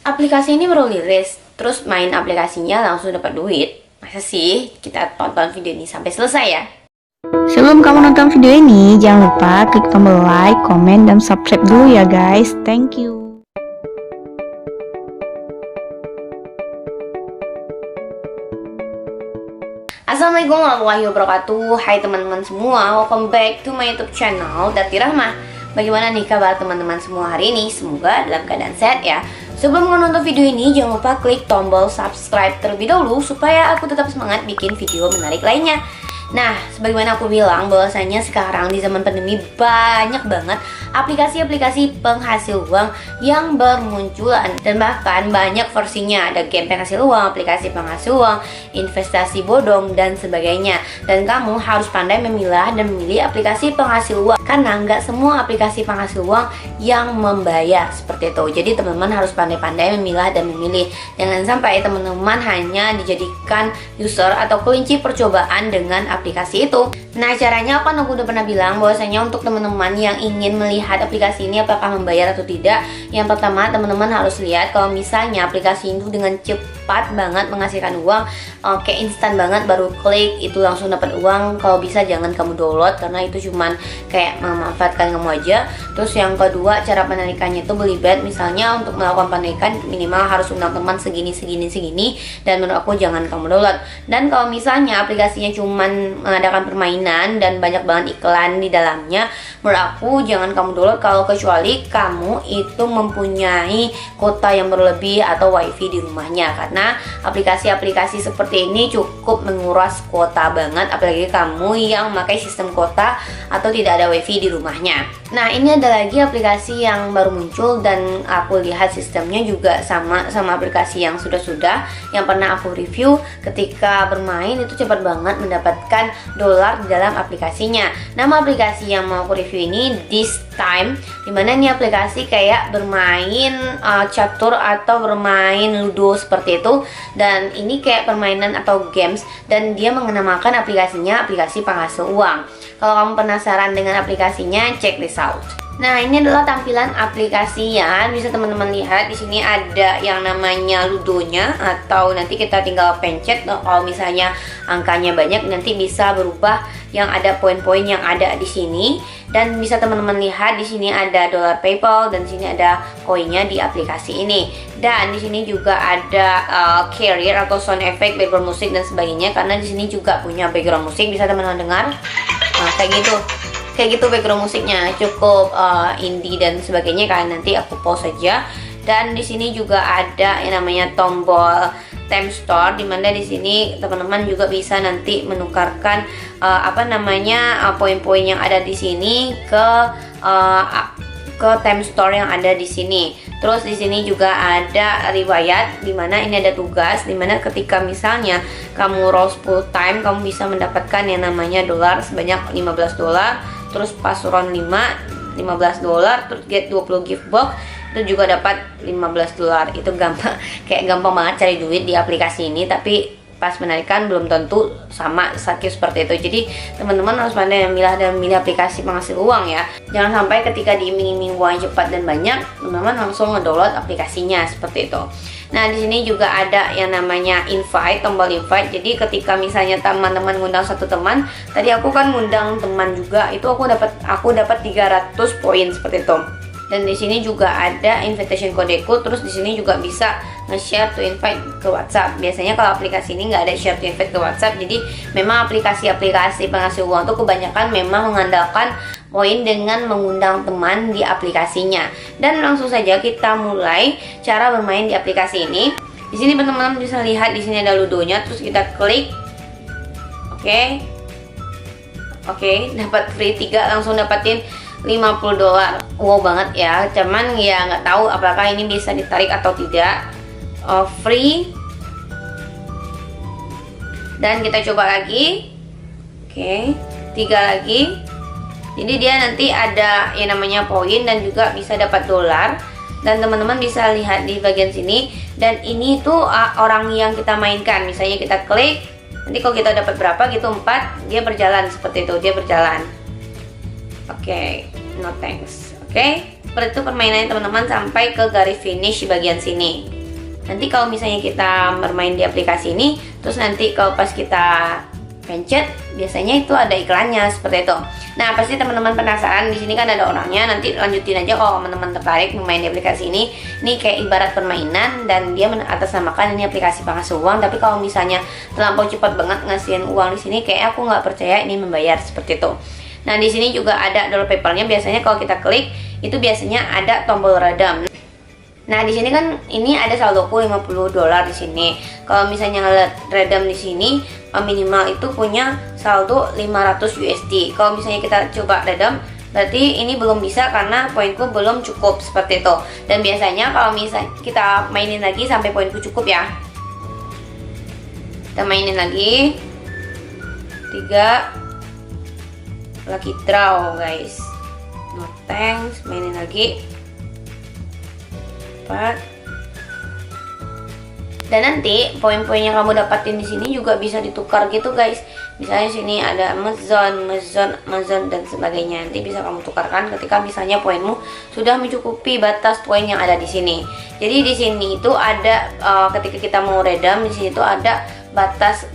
aplikasi ini baru rilis, terus main aplikasinya langsung dapat duit. Masa sih? Kita tonton video ini sampai selesai ya. Sebelum kamu nonton video ini, jangan lupa klik tombol like, komen, dan subscribe dulu ya guys. Thank you. Assalamualaikum warahmatullahi wabarakatuh. Hai teman-teman semua, welcome back to my YouTube channel Dati Rahmah. Bagaimana nih kabar teman-teman semua hari ini? Semoga dalam keadaan sehat ya. Sebelum menonton video ini, jangan lupa klik tombol subscribe terlebih dahulu supaya aku tetap semangat bikin video menarik lainnya. Nah, sebagaimana aku bilang bahwasanya sekarang di zaman pandemi banyak banget aplikasi-aplikasi penghasil uang yang bermunculan, dan bahkan banyak versinya. Ada game penghasil uang, aplikasi penghasil uang, investasi bodong, dan sebagainya. Dan kamu harus pandai memilah dan memilih aplikasi penghasil uang, karena nggak semua aplikasi penghasil uang yang membayar seperti itu. Jadi teman-teman harus pandai-pandai memilah dan memilih. Jangan sampai teman-teman hanya dijadikan user atau kelinci percobaan dengan aplikasi itu. Nah, caranya kan aku udah pernah bilang bahwasanya untuk teman-teman yang ingin melihat aplikasi ini apakah membayar atau tidak, yang pertama teman-teman harus lihat kalau misalnya aplikasi itu dengan cepat banget menghasilkan uang, kayak instan banget, baru klik itu langsung dapat uang. Kalau bisa jangan kamu download karena itu cuman kayak memanfaatkan kamu aja. Terus yang kedua, cara penarikannya itu beli bet. Misalnya untuk melakukan penarikan minimal harus undang teman segini, dan menurut aku jangan kamu download. Dan kalau misalnya aplikasinya cuman mengadakan permainan dan banyak banget iklan di dalamnya, menurut aku jangan kamu download kalau kecuali kamu itu mempunyai kuota yang berlebih atau wifi di rumahnya, karena aplikasi-aplikasi seperti ini cukup menguras kuota banget, apalagi kamu yang memakai sistem kuota atau tidak ada wifi di rumahnya. Nah, ini ada lagi aplikasi yang baru muncul dan aku lihat sistemnya juga sama aplikasi yang sudah yang pernah aku review. Ketika bermain itu cepat banget mendapatkan dolar di dalam aplikasinya. Nama aplikasi yang mau aku review ini This Time, dimana ini aplikasi kayak bermain catur atau bermain ludo seperti itu, dan ini kayak permainan atau games, dan dia mengenamakan aplikasinya aplikasi penghasil uang. Kalau kamu penasaran dengan aplikasinya, check this out. Nah, ini adalah tampilan aplikasinya. Bisa teman-teman lihat di sini ada yang namanya ludonya, atau nanti kita tinggal pencet. Kalau misalnya angkanya banyak, nanti bisa berubah yang ada poin-poin yang ada di sini. Dan bisa teman-teman lihat di sini ada dolar PayPal, dan di sini ada koinnya di aplikasi ini. Dan di sini juga ada carrier atau sound effect, background musik dan sebagainya, karena di sini juga punya background musik. Bisa teman-teman dengar. Nah, kayak gitu background musiknya, cukup indie dan sebagainya. Kalian nanti aku pause saja. Dan di sini juga ada yang namanya tombol time store, dimana di sini teman-teman juga bisa nanti menukarkan poin-poin yang ada di sini ke time store yang ada di sini. Terus di sini juga ada riwayat, dimana ini ada tugas, dimana ketika misalnya kamu roll 10 time, kamu bisa mendapatkan yang namanya dolar sebanyak 15 dolar. Terus pas round 5, 15 dolar, terus get 20 gift box, itu juga dapat 15 dolar. Itu gampang, kayak gampang banget cari duit di aplikasi ini, tapi pas menarikan belum tentu sama seperti itu. Jadi teman-teman harus pandai memilah dan memilih aplikasi penghasil uang ya. Jangan sampai ketika diiming-iming uang cepat dan banyak, teman-teman langsung ngedownload aplikasinya seperti itu. Nah, di sini juga ada yang namanya invite, tombol invite. Jadi ketika misalnya teman-teman ngundang satu teman, tadi aku kan ngundang teman juga, itu aku dapat 300 poin seperti itu. Dan di sini juga ada invitation kodeku. Terus di sini juga bisa nge-share to invite ke WhatsApp. Biasanya kalau aplikasi ini nggak ada share to invite ke WhatsApp. Jadi memang aplikasi-aplikasi penghasil uang itu kebanyakan memang mengandalkan poin dengan mengundang teman di aplikasinya. Dan langsung saja kita mulai cara bermain di aplikasi ini. Di sini teman-teman bisa lihat di sini ada ludonya. Terus kita klik. Oke, dapat free 3, langsung dapatin 50 dolar. Wow banget ya. Cuman ya nggak tahu apakah ini bisa ditarik atau tidak. Free. Dan kita coba lagi. 3 lagi. Jadi dia nanti ada yang namanya poin dan juga bisa dapat dolar. Dan teman-teman bisa lihat di bagian sini. Dan ini tuh orang yang kita mainkan. Misalnya kita klik, nanti kalau kita dapat berapa gitu, 4, dia berjalan seperti itu, dia berjalan. No thanks. Seperti itu permainannya teman-teman sampai ke garis finish di bagian sini. Nanti kalau misalnya kita bermain di aplikasi ini, terus nanti kalau pas kita pencet, biasanya itu ada iklannya seperti itu. Nah, pasti teman-teman penasaran, di sini kan ada orangnya. Nanti lanjutin aja kalau teman-teman tertarik bermain di aplikasi ini. Ini kayak ibarat permainan dan dia mengatasnamakan ini aplikasi penghasil uang. Tapi kalau misalnya terlampau cepat banget ngasihin uang di sini, kayak aku nggak percaya ini membayar seperti itu. Nah, di sini juga ada dollar papernya. Biasanya kalau kita klik, itu biasanya ada tombol redam. Nah, di sini kan ini ada saldoku $50 di sini. Kalau misalnya redam di sini minimal itu punya saldo 500 USD. Kalau misalnya kita coba redam, berarti ini belum bisa karena poinku belum cukup seperti itu. Dan biasanya kalau misalnya kita mainin lagi sampai poinku cukup ya. Kita mainin lagi. 3 lucky draw, guys. No thanks, mainin lagi. 4. Dan nanti poin-poin yang kamu dapatin di sini juga bisa ditukar gitu, guys. Misalnya sini ada Amazon dan sebagainya. Nanti bisa kamu tukarkan ketika misalnya poinmu sudah mencukupi batas poin yang ada di sini. Jadi di sini itu ada ketika kita mau redam, di sini itu ada batas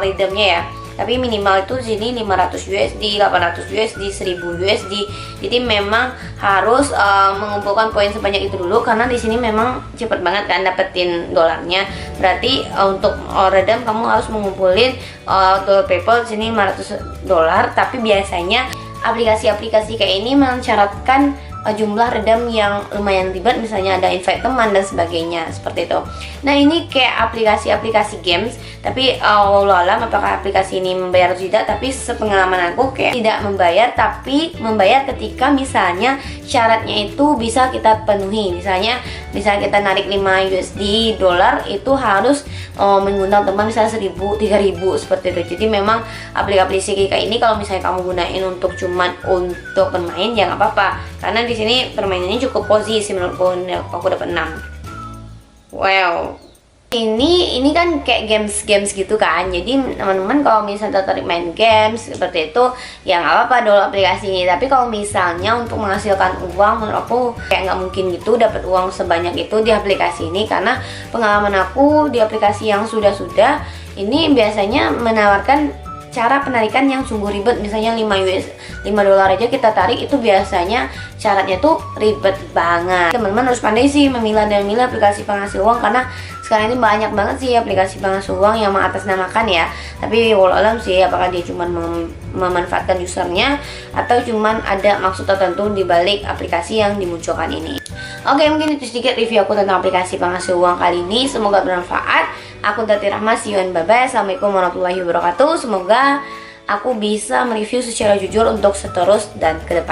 redamnya ya. Tapi minimal itu sini 500 USD, 800 USD, 1000 USD. Jadi memang harus mengumpulkan poin sebanyak itu dulu karena di sini memang cepet banget kan dapetin dolarnya. Berarti untuk redam kamu harus mengumpulin dollar paper sini $500. Tapi biasanya aplikasi-aplikasi kayak ini mensyaratkan jumlah redam yang lumayan ribet, misalnya ada invite teman dan sebagainya seperti itu. Nah, ini kayak aplikasi-aplikasi games, tapi wallahu alam apakah aplikasi ini membayar atau tidak, tapi sepengalaman aku kayak tidak membayar, tapi membayar ketika misalnya syaratnya itu bisa kita penuhi. Misalnya kita narik 5 USD dolar itu harus mengundang teman misalnya 1000, 3000 seperti itu. Jadi memang aplikasi kayak ini kalau misalnya kamu gunain untuk untuk bermain ya nggak apa-apa, karena di sini permainannya cukup posisi menurutku. Aku dapat 6. Wow, ini kan kayak games gitu kan. Jadi teman-teman kalau misalnya tertarik main games seperti itu ya nggak apa-apa download aplikasi ini. Tapi kalau misalnya untuk menghasilkan uang, menurut aku kayak nggak mungkin gitu dapat uang sebanyak itu di aplikasi ini, karena pengalaman aku di aplikasi yang sudah ini biasanya menawarkan cara penarikan yang sungguh ribet. Misalnya $5 aja kita tarik, itu biasanya syaratnya tuh ribet banget. Teman-teman harus pandai sih memilah aplikasi penghasil uang, karena sekarang ini banyak banget sih aplikasi penghasil uang yang mengatasnamakan ya. Tapi wallahu alam sih apakah dia cuma memanfaatkan usernya atau cuman ada maksud tertentu di balik aplikasi yang dimunculkan ini. Oke, mungkin itu sedikit review aku tentang aplikasi penghasil uang kali ini. Semoga bermanfaat. Aku Tati Rahma, see you and bye-bye. Assalamualaikum warahmatullahi wabarakatuh. Semoga aku bisa mereview secara jujur untuk seterus dan ke depan.